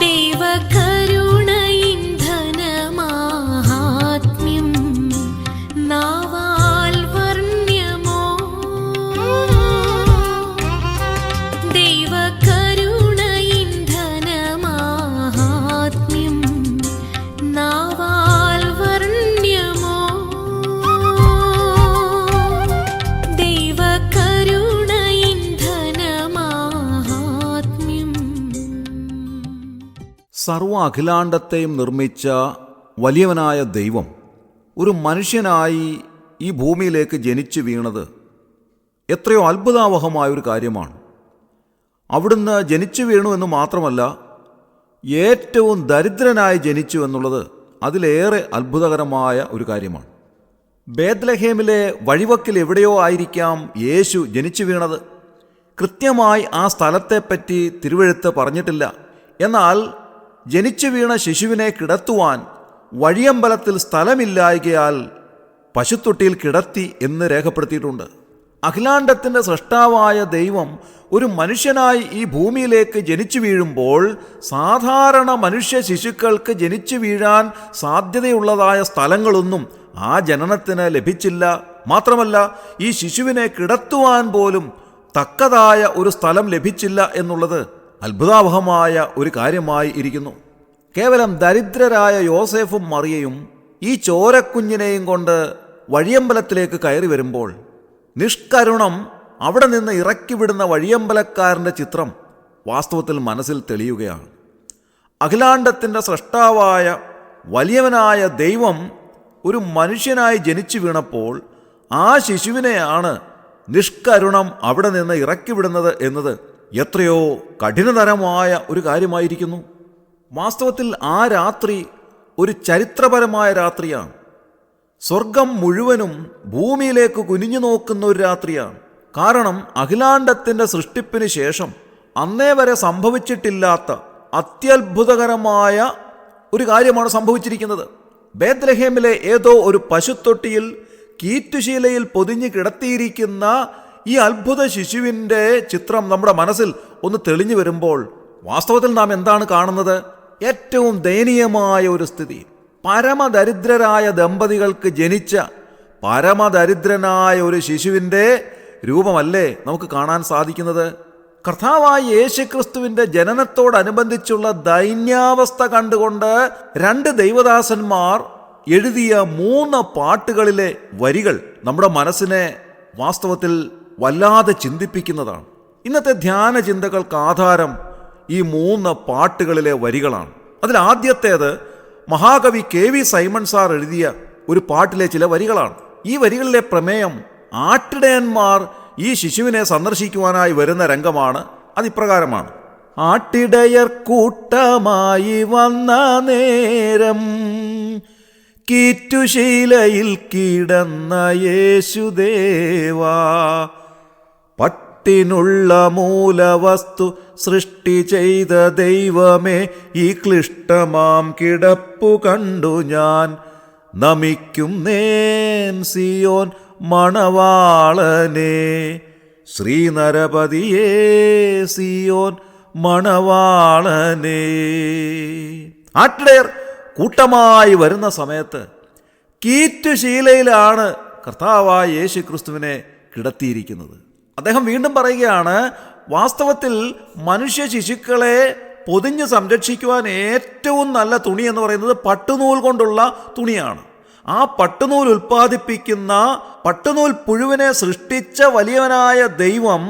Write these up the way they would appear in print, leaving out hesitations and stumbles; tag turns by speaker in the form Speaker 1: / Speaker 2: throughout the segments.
Speaker 1: ദൈവകരുണയിൻ ധനമാഹാത്മ്യം നാവാൽ വർണ്ണ്യമോ. ദൈവകരുണയിൻ ധനമാഹാത്മ്യം നാവാൽ വർണ്ണ്യമോ. ദൈവകരുണയിൻ ധനമാഹാത്മ്യം.
Speaker 2: സർവ അഖിലാണ്ടത്തെയും നിർമ്മിച്ച വലിയവനായ ദൈവം ഒരു മനുഷ്യനായി ഈ ഭൂമിയിലേക്ക് ജനിച്ചു വീണത് എത്രയോ അത്ഭുതാവഹമായൊരു കാര്യമാണ്. അവിടുന്ന് ജനിച്ചു വീണു എന്ന് മാത്രമല്ല, ഏറ്റവും ദരിദ്രനായി ജനിച്ചു എന്നുള്ളത് അതിലേറെ അത്ഭുതകരമായ ഒരു കാര്യമാണ്. ബേത്ലഹേമിലെ വഴിവക്കിൽ എവിടെയോ ആയിരിക്കാം യേശു ജനിച്ചു വീണത്. കൃത്യമായി ആ സ്ഥലത്തെപ്പറ്റി തിരുവെഴുത്ത് പറഞ്ഞിട്ടില്ല. എന്നാൽ ജനിച്ചു വീണ ശിശുവിനെ കിടത്തുവാൻ വഴിയമ്പലത്തിൽ സ്ഥലമില്ലായകയാൽ പശുത്തൊട്ടിയിൽ കിടത്തി എന്ന് രേഖപ്പെടുത്തിയിട്ടുണ്ട്. അഖിലാണ്ടത്തിൻ്റെ സൃഷ്ടാവായ ദൈവം ഒരു മനുഷ്യനായി ഈ ഭൂമിയിലേക്ക് ജനിച്ചു വീഴുമ്പോൾ സാധാരണ മനുഷ്യ ശിശുക്കൾക്ക് ജനിച്ചു വീഴാൻ സാധ്യതയുള്ളതായ സ്ഥലങ്ങളൊന്നും ആ ജനനത്തിന് ലഭിച്ചില്ല. മാത്രമല്ല, ഈ ശിശുവിനെ കിടത്തുവാൻ പോലും തക്കതായ ഒരു സ്ഥലം ലഭിച്ചില്ല എന്നുള്ളത് അത്ഭുതാവഹമായ ഒരു കാര്യമായി ഇരിക്കുന്നു. കേവലം ദരിദ്രരായ യോസേഫും മറിയയും ഈ ചോരക്കുഞ്ഞിനെയും കൊണ്ട് വഴിയമ്പലത്തിലേക്ക് കയറി വരുമ്പോൾ നിഷ്കരുണം അവിടെ നിന്ന് ഇറക്കിവിടുന്ന വഴിയമ്പലക്കാരൻ്റെ ചിത്രം വാസ്തവത്തിൽ മനസ്സിൽ തെളിയുകയാണ്. അഖിലാണ്ടത്തിൻ്റെ സൃഷ്ടാവായ വലിയവനായ ദൈവം ഒരു മനുഷ്യനായി ജനിച്ചു വീണപ്പോൾ ആ ശിശുവിനെയാണ് നിഷ്കരുണം അവിടെ നിന്ന് ഇറക്കിവിടുന്നത് എന്നത് എത്രയോ കഠിനതരമായ ഒരു കാര്യമായിരിക്കുന്നു. വാസ്തവത്തിൽ ആ രാത്രി ഒരു ചരിത്രപരമായ രാത്രിയാണ്. സ്വർഗം മുഴുവനും ഭൂമിയിലേക്ക് കുനിഞ്ഞു നോക്കുന്ന ഒരു രാത്രിയാണ്. കാരണം അഖിലാണ്ടത്തിൻ്റെ സൃഷ്ടിപ്പിന് ശേഷം അന്നേ വരെ സംഭവിച്ചിട്ടില്ലാത്ത അത്യത്ഭുതകരമായ ഒരു കാര്യമാണ് സംഭവിച്ചിരിക്കുന്നത്. ബേത്ലഹേമിലെ ഏതോ ഒരു പശുത്തൊട്ടിയിൽ കീറ്റുശീലയിൽ പൊതിഞ്ഞ് കിടത്തിയിരിക്കുന്ന ഈ അത്ഭുത ശിശുവിൻ്റെ ചിത്രം നമ്മുടെ മനസ്സിൽ ഒന്ന് തെളിഞ്ഞു വരുമ്പോൾ വാസ്തവത്തിൽ നാം എന്താണ് കാണുന്നത്? ഏറ്റവും ദയനീയമായ ഒരു സ്ഥിതി. പരമദരിദ്രരായ ദമ്പതികൾക്ക് ജനിച്ച പരമദരിദ്രനായ ഒരു ശിശുവിൻ്റെ രൂപമല്ലേ നമുക്ക് കാണാൻ സാധിക്കുന്നത്? കർത്താവായ യേശുക്രിസ്തുവിൻ്റെ ജനനത്തോടനുബന്ധിച്ചുള്ള ദൈന്യാവസ്ഥ കണ്ടുകൊണ്ട് രണ്ട് ദൈവദാസന്മാർ എഴുതിയ 3 പാട്ടുകളിലെ വരികൾ നമ്മുടെ മനസ്സിനെ വാസ്തവത്തിൽ വല്ലാതെ ചിന്തിപ്പിക്കുന്നതാണ്. ഇന്നത്തെ ധ്യാന ചിന്തകൾക്ക് ആധാരം ഈ 3 പാട്ടുകളിലെ വരികളാണ്. അതിൽ ആദ്യത്തേത് മഹാകവി KV സൈമൺ സാർ എഴുതിയ ഒരു പാട്ടിലെ ചില വരികളാണ്. ഈ വരികളിലെ പ്രമേയം ആട്ടിടയന്മാർ ഈ ശിശുവിനെ സന്ദർശിക്കുവാനായി വരുന്ന രംഗമാണ്. അതിപ്രകാരമാണ്: ആട്ടിടയർ കൂട്ടമായി വന്ന നേരം കീറ്റുശീലയിൽ കിടന്ന യേശുദേവാ, പട്ടിനുള്ള മൂലവസ്തു സൃഷ്ടി ചെയ്ത ദൈവമേ, ഈ ക്ലിഷ്ടമാം കിടപ്പു കണ്ടു ഞാൻ നമിക്കുന്നേൻ സിയോൻ മണവാളനെ, ശ്രീനരപതിയേ സിയോൻ മണവാളനെ. ആട്ടിടയർ കൂട്ടമായി വരുന്ന സമയത്ത് കീറ്റുശീലയിലാണ് കർത്താവായ യേശു ക്രിസ്തുവിനെ കിടത്തിയിരിക്കുന്നത്. അദ്ദേഹം വീണ്ടും പറയുകയാണ്, വാസ്തവത്തിൽ മനുഷ്യ ശിശുക്കളെ പൊതിഞ്ഞ് സംരക്ഷിക്കുവാൻ ഏറ്റവും നല്ല തുണി എന്ന് പറയുന്നത് പട്ടുനൂൽ കൊണ്ടുള്ള തുണിയാണ്. ആ പട്ടുനൂൽ ഉൽപ്പാദിപ്പിക്കുന്ന പട്ടുനൂൽ പുഴുവിനെ സൃഷ്ടിച്ച വലിയവനായ ദൈവം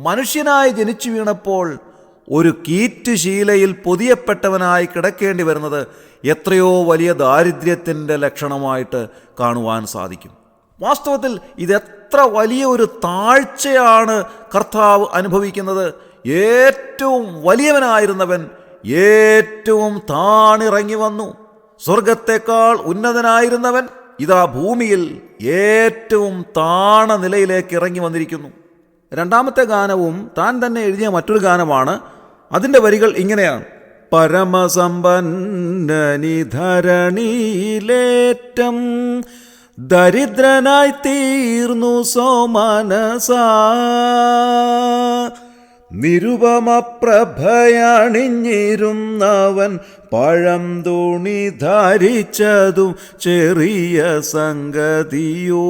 Speaker 2: മനുഷ്യനായി ജനിച്ചു വീണപ്പോൾ ഒരു കീറ്റുശീലയിൽ പൊതിയപ്പെട്ടവനായി കിടക്കേണ്ടി വരുന്നത് എത്രയോ വലിയ ദാരിദ്ര്യത്തിൻ്റെ ലക്ഷണമായിട്ട് കാണുവാൻ സാധിക്കും. വാസ്തവത്തിൽ ഇതെത്ര വലിയ ഒരു താഴ്ചയാണ് കർത്താവ് അനുഭവിക്കുന്നത്. ഏറ്റവും വലിയവനായിരുന്നവൻ ഏറ്റവും താണിറങ്ങി വന്നു. സ്വർഗത്തെക്കാൾ ഉന്നതനായിരുന്നവൻ ഇതാ ഭൂമിയിൽ ഏറ്റവും താണ നിലയിലേക്ക് ഇറങ്ങി വന്നിരിക്കുന്നു. രണ്ടാമത്തെ ഗാനവും താൻ തന്നെ എഴുതിയ മറ്റൊരു ഗാനമാണ്. അതിൻ്റെ വരികൾ ഇങ്ങനെയാണ്: പരമസമ്പന്നനി ധരണിയിലേറ്റം ദരിദ്രനായി തീർന്നു സോമനസാ, നിരുപമ പ്രഭയണിഞ്ഞിരുന്നവൻ പഴം തുണി ധരിച്ചതും ചെറിയ സംഗതിയോ.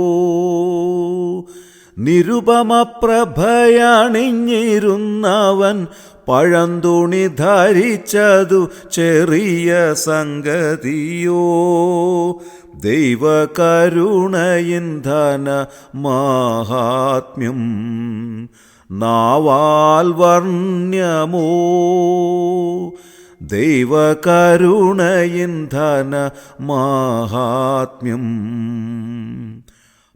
Speaker 2: നിരുപമ പ്രഭയണിഞ്ഞിരുന്നവൻ പഴം തുണി ധരിച്ചതു ചെറിയ സംഗതിയോ. ദൈവകരുണയിൻ ധന മാഹാത്മ്യം നാവാൽ വർണ്യമോ. ദൈവകരുണയിൻ ധന മാഹാത്മ്യം.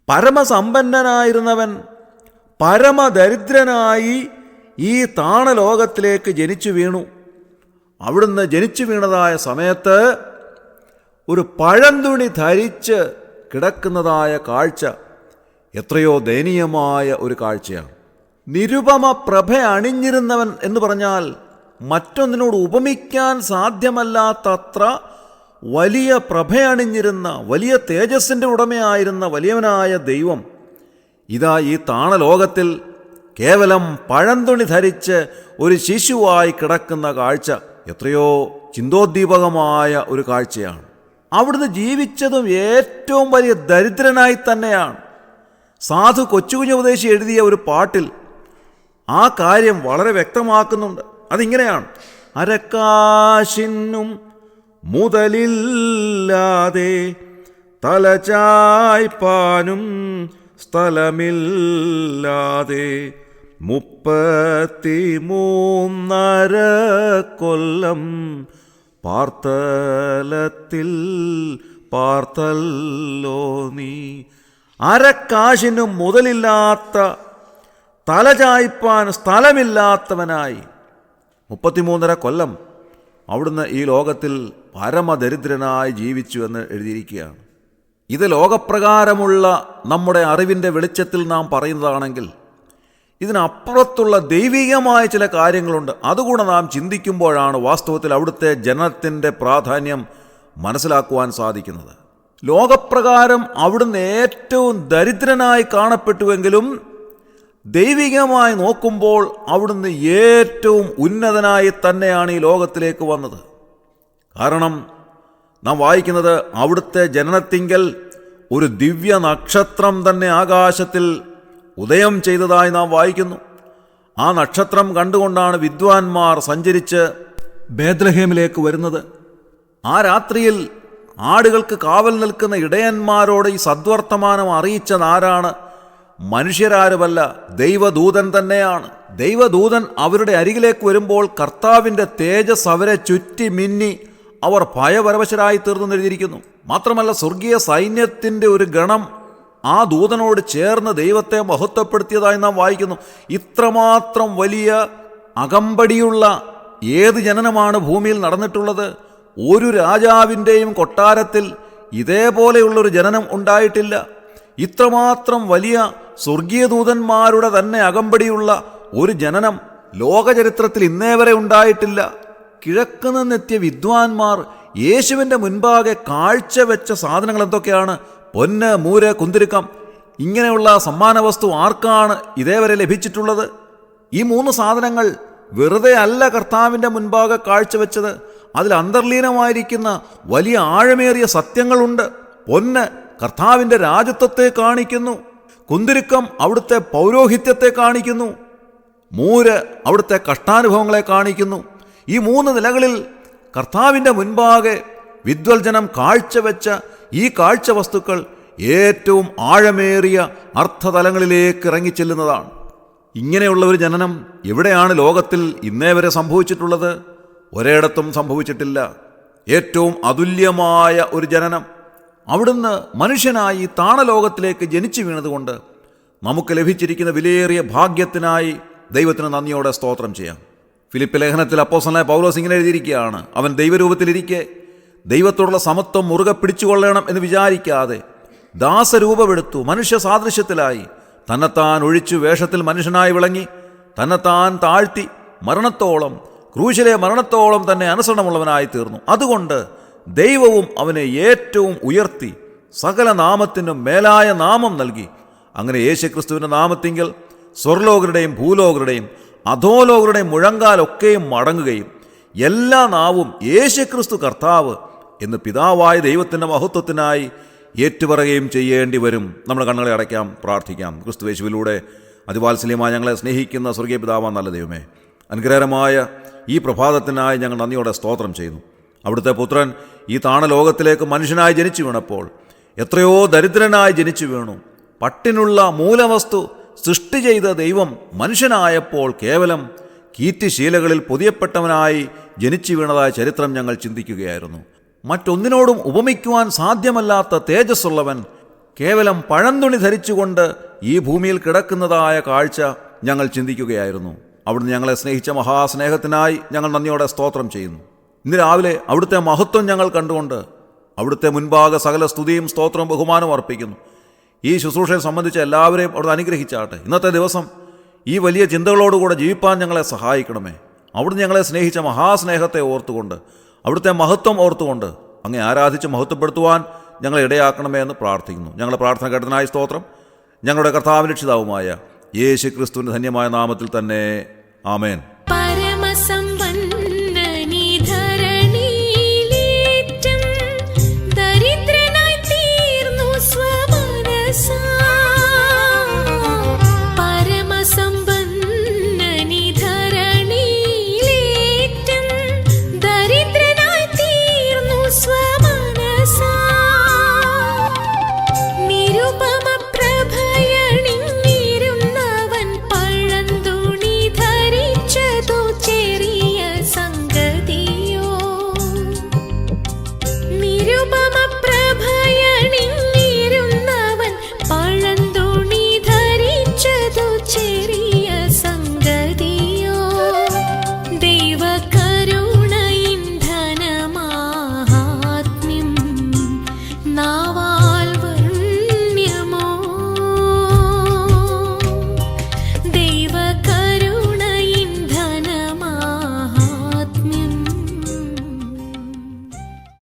Speaker 2: പരമസമ്പന്നനായിരുന്നവൻ പരമദരിദ്രനായി ഈ താണലോകത്തിലേക്ക് ജനിച്ചു വീണു. അവിടുന്ന് ജനിച്ചു വീണതായ സമയത്ത് ഒരു പഴന്തുണി ധരിച്ച് കിടക്കുന്നതായ കാഴ്ച എത്രയോ ദയനീയമായ ഒരു കാഴ്ചയാണ്. നിരുപമ പ്രഭ അണിഞ്ഞിരുന്നവൻ എന്ന് പറഞ്ഞാൽ മറ്റൊന്നിനോട് ഉപമിക്കാൻ സാധ്യമല്ലാത്തത്ര വലിയ പ്രഭയണിഞ്ഞിരുന്ന, വലിയ തേജസ്സിൻ്റെ ഉടമയായിരുന്ന വലിയവനായ ദൈവം ഇതാ ഈ താണലോകത്തിൽ കേവലം പഴന്തുണി ധരിച്ച് ഒരു ശിശുവായി കിടക്കുന്ന കാഴ്ച എത്രയോ ചിന്തോദ്ദീപകമായ ഒരു കാഴ്ചയാണ്. അവിടുന്ന് ജീവിച്ചതും ഏറ്റവും വലിയ ദരിദ്രനായി തന്നെയാണ്. സാധു കൊച്ചുകുഞ്ഞുപദേശി എഴുതിയ ഒരു പാട്ടിൽ ആ കാര്യം വളരെ വ്യക്തമാക്കുന്നുണ്ട്. അതിങ്ങനെയാണ്: അരക്കാശിനും മുതലില്ലാതെ തലചായ്പാനും സ്ഥലമില്ലാതെ 33.5 കൊല്ലം പാർത്തലത്തിൽ പാർത്തല്ലോ നീ. അരക്കാശിനും മുതലില്ലാത്ത, തലചായ്പാൻ സ്ഥലമില്ലാത്തവനായി 33.5 കൊല്ലം അവിടുന്ന് ഈ ലോകത്തിൽ പരമദരിദ്രനായി ജീവിച്ചു എന്ന് എഴുതിയിരിക്കുകയാണ്. ഇത് ലോകപ്രകാരമുള്ള നമ്മുടെ അറിവിൻ്റെ വെളിച്ചത്തിൽ നാം പറയുന്നതാണെങ്കിൽ ഇതിനപ്പുറത്തുള്ള ദൈവികമായ ചില കാര്യങ്ങളുണ്ട്. അതുകൂടെ നാം ചിന്തിക്കുമ്പോഴാണ് വാസ്തവത്തിൽ അവിടുത്തെ ജനനത്തിൻ്റെ പ്രാധാന്യം മനസ്സിലാക്കുവാൻ സാധിക്കുന്നത്. ലോകപ്രകാരം അവിടുന്ന് ഏറ്റവും ദരിദ്രനായി കാണപ്പെട്ടുവെങ്കിലും ദൈവികമായി നോക്കുമ്പോൾ അവിടുന്ന് ഏറ്റവും ഉന്നതനായി തന്നെയാണ് ഈ ലോകത്തിലേക്ക് വന്നത്. കാരണം നാം വായിക്കുന്നത് അവിടുത്തെ ജനനത്തിങ്കൽ ഒരു ദിവ്യ നക്ഷത്രം തന്നെ ആകാശത്തിൽ ഉദയം ചെയ്തതായി നാം വായിക്കുന്നു. ആ നക്ഷത്രം കണ്ടുകൊണ്ടാണ് വിദ്വാൻമാർ സഞ്ചരിച്ച് ബേത്ലഹേമിലേക്ക് വരുന്നത്. ആ രാത്രിയിൽ ആടുകൾക്ക് കാവൽ നിൽക്കുന്ന ഇടയന്മാരോട് ഈ സദ്വർത്തമാനം അറിയിച്ചതാരാണ്? മനുഷ്യരാരുമല്ല, ദൈവദൂതൻ തന്നെയാണ്. ദൈവദൂതൻ അവരുടെ അരികിലേക്ക് വരുമ്പോൾ കർത്താവിൻ്റെ തേജസ് അവരെ ചുറ്റി മിന്നി അവർ ഭയപരവശരായി തീർന്നു എഴുതിയിരിക്കുന്നു. മാത്രമല്ല, സ്വർഗീയ സൈന്യത്തിൻ്റെ ഒരു ഗണം ആ ദൂതനോട് ചേർന്ന് ദൈവത്തെ മഹത്വപ്പെടുത്തിയതായി നാം വായിക്കുന്നു. ഇത്രമാത്രം വലിയ അകമ്പടിയുള്ള ഏത് ജനനമാണ് ഭൂമിയിൽ നടന്നിട്ടുള്ളത്? ഒരു രാജാവിൻ്റെയും കൊട്ടാരത്തിൽ ഇതേപോലെയുള്ളൊരു ജനനം ഉണ്ടായിട്ടില്ല. ഇത്രമാത്രം വലിയ സ്വർഗീയ ദൂതന്മാരുടെ തന്നെ അകമ്പടിയുള്ള ഒരു ജനനം ലോകചരിത്രത്തിൽ ഇന്നേ വരെ ഉണ്ടായിട്ടില്ല. കിഴക്ക് നിന്നെത്തിയ വിദ്വാൻമാർ യേശുവിൻ്റെ മുൻപാകെ കാഴ്ചവെച്ച സാധനങ്ങൾ എന്തൊക്കെയാണ്? പൊന്ന്, മൂര്, കുന്തിരുക്കം. ഇങ്ങനെയുള്ള സമ്മാന വസ്തു ആർക്കാണ് ഇതേവരെ ലഭിച്ചിട്ടുള്ളത്? ഈ 3 സാധനങ്ങൾ വെറുതെ അല്ല കർത്താവിൻ്റെ മുൻപാകെ കാഴ്ചവെച്ചത്. അതിൽ അന്തർലീനമായിരിക്കുന്ന വലിയ ആഴമേറിയ സത്യങ്ങളുണ്ട്. പൊന്ന് കർത്താവിൻ്റെ രാജത്വത്തെ കാണിക്കുന്നു. കുന്തിരുക്കം അവിടുത്തെ പൗരോഹിത്യത്തെ കാണിക്കുന്നു. മൂര് അവിടുത്തെ കഷ്ടാനുഭവങ്ങളെ കാണിക്കുന്നു. ഈ 3 നിലകളിൽ കർത്താവിൻ്റെ മുൻപാകെ വിദ്വൽജനം കാഴ്ചവെച്ച ഈ കാഴ്ച വസ്തുക്കൾ ഏറ്റവും ആഴമേറിയ അർത്ഥതലങ്ങളിലേക്ക് ഇറങ്ങിച്ചെല്ലുന്നതാണ്. ഇങ്ങനെയുള്ള ഒരു ജനനം എവിടെയാണ് ലോകത്തിൽ ഇന്നേ വരെ സംഭവിച്ചിട്ടുള്ളത്? ഒരിടത്തും സംഭവിച്ചിട്ടില്ല. ഏറ്റവും അതുല്യമായ ഒരു ജനനം. അവിടുന്ന് മനുഷ്യനായി താണലോകത്തിലേക്ക് ജനിച്ചു വീണതുകൊണ്ട് നമുക്ക് ലഭിച്ചിരിക്കുന്ന വിലയേറിയ ഭാഗ്യത്തിനായി ദൈവത്തിന് നന്ദിയോടെ സ്തോത്രം ചെയ്യാം. ഫിലിപ്പ് ലേഖനത്തിൽ അപ്പോസ്തലനായ പൗലോസ് ഇങ്ങനെ എഴുതിയിരിക്കുകയാണ്: അവൻ ദൈവരൂപത്തിലിരിക്കെ ദൈവത്തോടുള്ള സമത്വം മുറുകെ പിടിച്ചുകൊള്ളണം എന്ന് വിചാരിക്കാതെ ദാസരൂപമെടുത്തു, മനുഷ്യ സാദൃശ്യത്തിലായി, തന്നെത്താൻ ഒഴിച്ചു വേഷത്തിൽ മനുഷ്യനായി വിളങ്ങി, തന്നെത്താൻ താഴ്ത്തി മരണത്തോളം, ക്രൂശിലെ മരണത്തോളം തന്നെ അനുസരണമുള്ളവനായി തീർന്നു. അതുകൊണ്ട് ദൈവവും അവനെ ഏറ്റവും ഉയർത്തി സകല നാമത്തിനും മേലായ നാമം നൽകി. അങ്ങനെ യേശുക്രിസ്തുവിൻ്റെ നാമത്തിങ്കൽ സ്വർലോകരുടെയും ഭൂലോകരുടെയും അധോലോകരുടെ മുഴങ്കാലൊക്കെയും മടങ്ങുകയും എല്ലാ നാവും യേശുക്രിസ്തു കർത്താവ് എന്ന് പിതാവായ ദൈവത്തിൻ്റെ മഹത്വത്തിനായി ഏറ്റുപറയുകയും ചെയ്യേണ്ടി വരും. നമ്മുടെ കണ്ണുകളെ അടയ്ക്കാം, പ്രാർത്ഥിക്കാം. ക്രിസ്തുയേശുവിലൂടെ അതിവാത്സല്യമായി ഞങ്ങളെ സ്നേഹിക്കുന്ന സ്വർഗീയ പിതാവാൻ നല്ല ദൈവമേ, അനുഗ്രഹകരമായ ഈ പ്രഭാതത്തിനായി ഞങ്ങൾ നന്ദിയോടെ സ്തോത്രം ചെയ്യുന്നു. അവിടുത്തെ പുത്രൻ ഈ താണലോകത്തിലേക്ക് മനുഷ്യനായി ജനിച്ചു വീണപ്പോൾ എത്രയോ ദരിദ്രനായി ജനിച്ചു വീണു. പട്ടിനുള്ള മൂലവസ്തു സൃഷ്ടി ചെയ്ത ദൈവം മനുഷ്യനായപ്പോൾ കേവലം കീറ്റുശീലകളിൽ പൊതിയപ്പെട്ടവനായി ജനിച്ചു വീണതായ ചരിത്രം ഞങ്ങൾ ചിന്തിക്കുകയായിരുന്നു. മറ്റൊന്നിനോടും ഉപമിക്കുവാൻ സാധ്യമല്ലാത്ത തേജസ്സുള്ളവൻ കേവലം പഴന്തുണി ധരിച്ചുകൊണ്ട് ഈ ഭൂമിയിൽ കിടക്കുന്നതായ കാഴ്ച ഞങ്ങൾ ചിന്തിക്കുകയായിരുന്നു. അവിടുന്ന് ഞങ്ങളെ സ്നേഹിച്ച മഹാസ്നേഹത്തിനായി ഞങ്ങൾ നന്ദിയോടെ സ്തോത്രം ചെയ്യുന്നു. ഇന്ന് രാവിലെ അവിടുത്തെ മഹത്വം ഞങ്ങൾ കണ്ടുകൊണ്ട് അവിടുത്തെ മുൻപാകെ സകല സ്തുതിയും സ്തോത്രവും ബഹുമാനവും അർപ്പിക്കുന്നു. ഈ ശുശ്രൂഷയെ സംബന്ധിച്ച് എല്ലാവരെയും അവിടുന്ന് അനുഗ്രഹിച്ചാട്ടെ. ഇന്നത്തെ ദിവസം ഈ വലിയ ചിന്തകളോടുകൂടെ ജീവിപ്പാൻ ഞങ്ങളെ സഹായിക്കണമേ. അവിടുന്ന് ഞങ്ങളെ സ്നേഹിച്ച മഹാസ്നേഹത്തെ ഓർത്തുകൊണ്ട് അവിടുത്തെ മഹത്വം ഓർത്തുകൊണ്ട് അങ്ങേ ആരാധിച്ച് മഹത്വപ്പെടുത്തുവാൻ ഞങ്ങളെ ഇടയാക്കണമേ എന്ന് പ്രാർത്ഥിക്കുന്നു. ഞങ്ങളുടെ പ്രാർത്ഥന കേട്ടതിനായി സ്തോത്രം. ഞങ്ങളുടെ കർത്താവിൻ രക്ഷിതാവുമായ യേശു ക്രിസ്തുവിൻ്റെ ധന്യമായ നാമത്തിൽ തന്നെ ആമേൻ.
Speaker 1: പരമസമ്പന്നനി ധരണിയിലേറ്റം ദരിദ്രനായി തീർന്നു സ്വമനസാ. പരമസമ്പന്നനി ധരണിയിലേറ്റം ദരിദ്രനായി തീർന്നു സ്വമനസാ. നിരുപമ പ്രഭയണിഞ്ഞിരുന്നവൻ പഴന്തുണി ധരിച്ചതു ചെറിയ സംഗതിയോ. നിരുപമ പ്രഭയണിഞ്ഞിരുന്നവൻ പഴന്തുണി ധരിച്ചതു ചെറിയ സംഗതിയോ. ദൈവകരുണയിൻ ധനമാഹാത്മ്യം